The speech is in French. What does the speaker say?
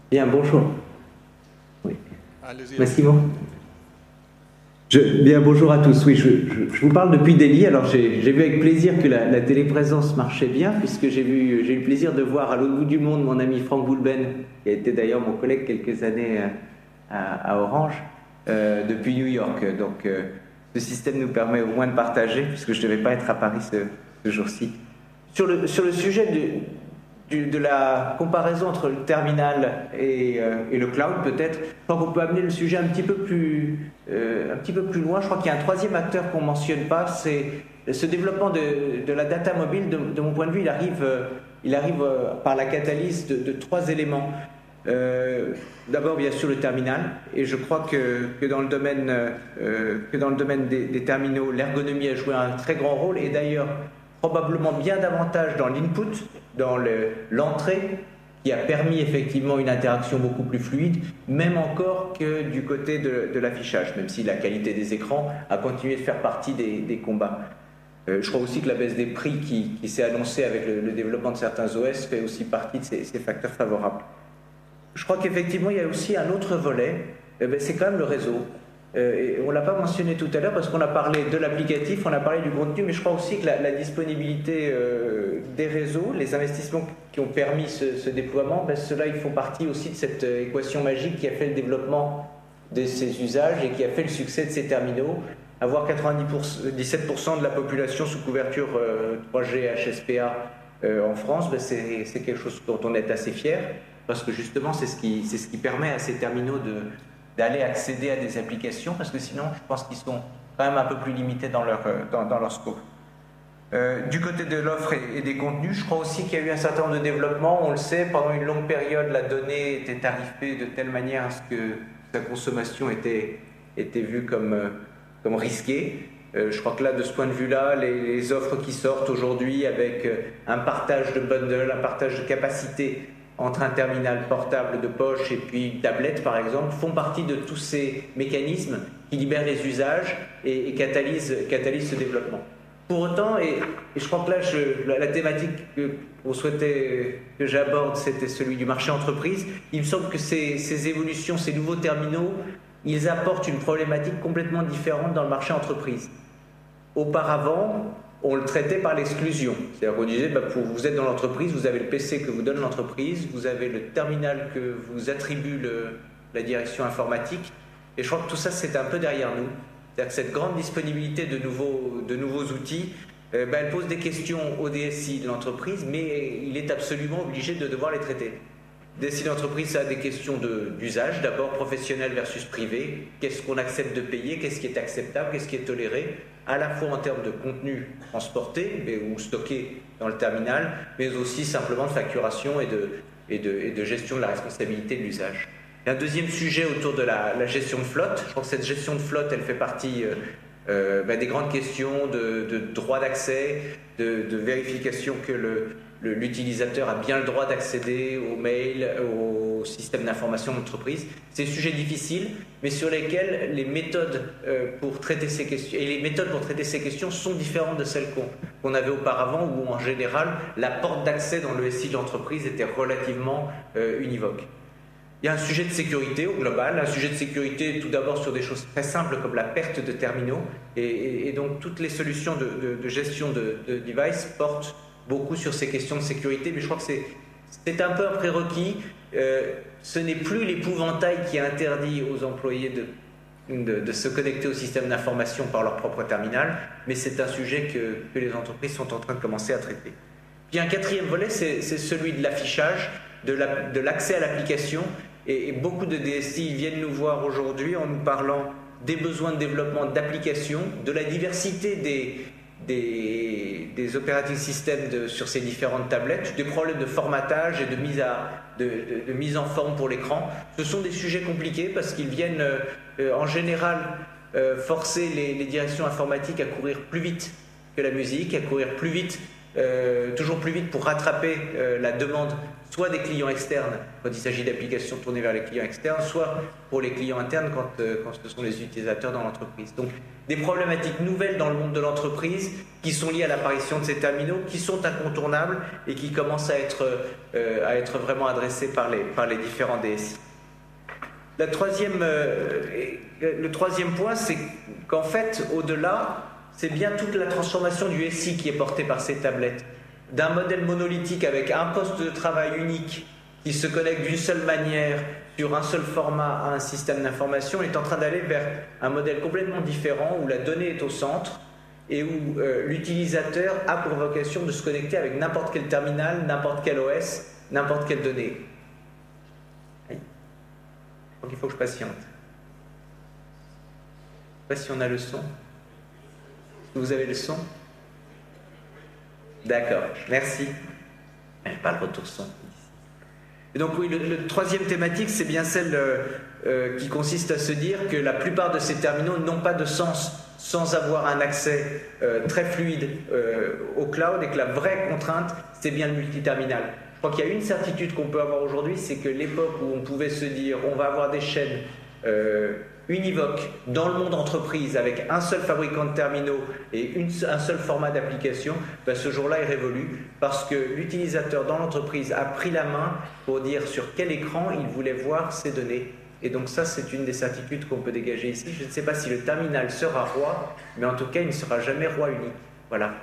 Bien, bonjour. Oui. Allez-y, Merci, allez-y. Simon. Bien, bonjour à tous. Oui, je vous parle depuis Delhi. Alors, j'ai vu avec plaisir que la téléprésence marchait bien, puisque j'ai eu le plaisir de voir à l'autre bout du monde mon ami Franck Boulben, qui a été d'ailleurs mon collègue quelques années à Orange, depuis New York. Donc, ce système nous permet au moins de partager, puisque je ne devais pas être à Paris ce jour-ci. Sur le sujet de la comparaison entre le terminal et le cloud, peut-être, je crois qu'on peut amener le sujet un petit peu plus loin. Je crois qu'il y a un troisième acteur qu'on ne mentionne pas, c'est ce développement de la data mobile. De mon point de vue, il arrive par la catalyse de trois éléments. D'abord, bien sûr, le terminal, et je crois que dans le domaine des terminaux, l'ergonomie a joué un très grand rôle, et d'ailleurs, probablement bien davantage dans l'input, dans l'entrée, qui a permis effectivement une interaction beaucoup plus fluide, même encore que du côté de l'affichage, même si la qualité des écrans a continué de faire partie des combats. Je crois aussi que la baisse des prix qui s'est annoncée avec le développement de certains OS fait aussi partie de ces facteurs favorables. Je crois qu'effectivement, il y a aussi un autre volet, c'est quand même le réseau. Et on ne l'a pas mentionné tout à l'heure parce qu'on a parlé de l'applicatif, on a parlé du contenu, mais je crois aussi que la disponibilité des réseaux, les investissements qui ont permis ce déploiement, ceux-là, ils font partie aussi de cette équation magique qui a fait le développement de ces usages et qui a fait le succès de ces terminaux. Avoir 97% de la population sous couverture 3G HSPA en France, c'est quelque chose dont on est assez fier, parce que justement, c'est ce qui permet à ces terminaux d'aller accéder à des applications, parce que sinon, je pense qu'ils sont quand même un peu plus limités dans leur scope. Du côté de l'offre et des contenus, je crois aussi qu'il y a eu un certain nombre de développements. On le sait, pendant une longue période, la donnée était tarifée de telle manière à ce que sa consommation était vue comme risquée. Je crois que là, de ce point de vue-là, les offres qui sortent aujourd'hui avec un partage de bundle, un partage de capacité entre un terminal portable de poche et puis une tablette par exemple, font partie de tous ces mécanismes qui libèrent les usages et catalysent ce développement. Pour autant, et je crois que là, la thématique qu'on souhaitait que j'aborde, c'était celui du marché entreprise. Il me semble que ces évolutions, ces nouveaux terminaux, ils apportent une problématique complètement différente dans le marché entreprise. Auparavant, on le traitait par l'exclusion. C'est-à-dire qu'on disait, vous êtes dans l'entreprise, vous avez le PC que vous donne l'entreprise, vous avez le terminal que vous attribue la direction informatique, et je crois que tout ça, c'est un peu derrière nous. C'est-à-dire que cette grande disponibilité de nouveaux outils, elle pose des questions au DSI de l'entreprise, mais il est absolument obligé de devoir les traiter. DSI d'entreprise, ça a des questions d'usage, d'abord professionnel versus privé. Qu'est-ce qu'on accepte de payer, qu'est-ce qui est acceptable, qu'est-ce qui est toléré, à la fois en termes de contenu transporté ou stocké dans le terminal, mais aussi simplement de facturation et de gestion de la responsabilité de l'usage. Et un deuxième sujet autour de la gestion de flotte. Je crois que cette gestion de flotte, elle fait partie des grandes questions de droit d'accès, de vérification que l'utilisateur a bien le droit d'accéder aux mails, au système d'information d'entreprise. C'est des sujets difficiles, mais sur lesquels les méthodes pour traiter ces questions sont différentes de celles qu'on avait auparavant, où en général la porte d'accès dans le SI de l'entreprise était relativement univoque. Il y a un sujet de sécurité au global, un sujet de sécurité tout d'abord sur des choses très simples comme la perte de terminaux, et donc toutes les solutions de gestion de devices portent beaucoup sur ces questions de sécurité, mais je crois que c'est un peu un prérequis. Ce n'est plus l'épouvantail qui interdit aux employés de se connecter au système d'information par leur propre terminal, mais c'est un sujet que les entreprises sont en train de commencer à traiter. Puis un quatrième volet, c'est celui de l'affichage, de l'accès à l'application, et beaucoup de DSI viennent nous voir aujourd'hui en nous parlant des besoins de développement d'applications, de la diversité des operating systems sur ces différentes tablettes, des problèmes de formatage et de mise en forme pour l'écran. Ce sont des sujets compliqués parce qu'ils viennent en général forcer les directions informatiques à courir plus vite que la musique, à courir plus vite, toujours plus vite pour rattraper la demande soit des clients externes quand il s'agit d'applications tournées vers les clients externes, soit pour les clients internes quand ce sont les utilisateurs dans l'entreprise. Donc des problématiques nouvelles dans le monde de l'entreprise qui sont liées à l'apparition de ces terminaux, qui sont incontournables et qui commencent à être vraiment adressées par les différents DSI. Le troisième point, c'est qu'en fait, au-delà, c'est bien toute la transformation du SI qui est portée par ces tablettes. D'un modèle monolithique avec un poste de travail unique qui se connecte d'une seule manière sur un seul format à un système d'information, est en train d'aller vers un modèle complètement différent où la donnée est au centre et où l'utilisateur a pour vocation de se connecter avec n'importe quel terminal, n'importe quel OS, n'importe quelle donnée. Donc il faut que je patiente. Je ne sais pas si on a le son. Vous avez le son? D'accord, merci. Je n'ai pas le retour son. Et donc oui, le troisième thématique, c'est bien celle qui consiste à se dire que la plupart de ces terminaux n'ont pas de sens sans avoir un accès très fluide au cloud, et que la vraie contrainte, c'est bien le multiterminal. Je crois qu'il y a une certitude qu'on peut avoir aujourd'hui, c'est que l'époque où on pouvait se dire on va avoir des chaînes univoques dans le monde entreprise avec un seul fabricant de terminaux et un seul format d'application, ben ce jour-là est révolu parce que l'utilisateur dans l'entreprise a pris la main pour dire sur quel écran il voulait voir ses données. Et donc ça, c'est une des certitudes qu'on peut dégager ici. Je ne sais pas si le terminal sera roi, mais en tout cas, il ne sera jamais roi unique. Voilà.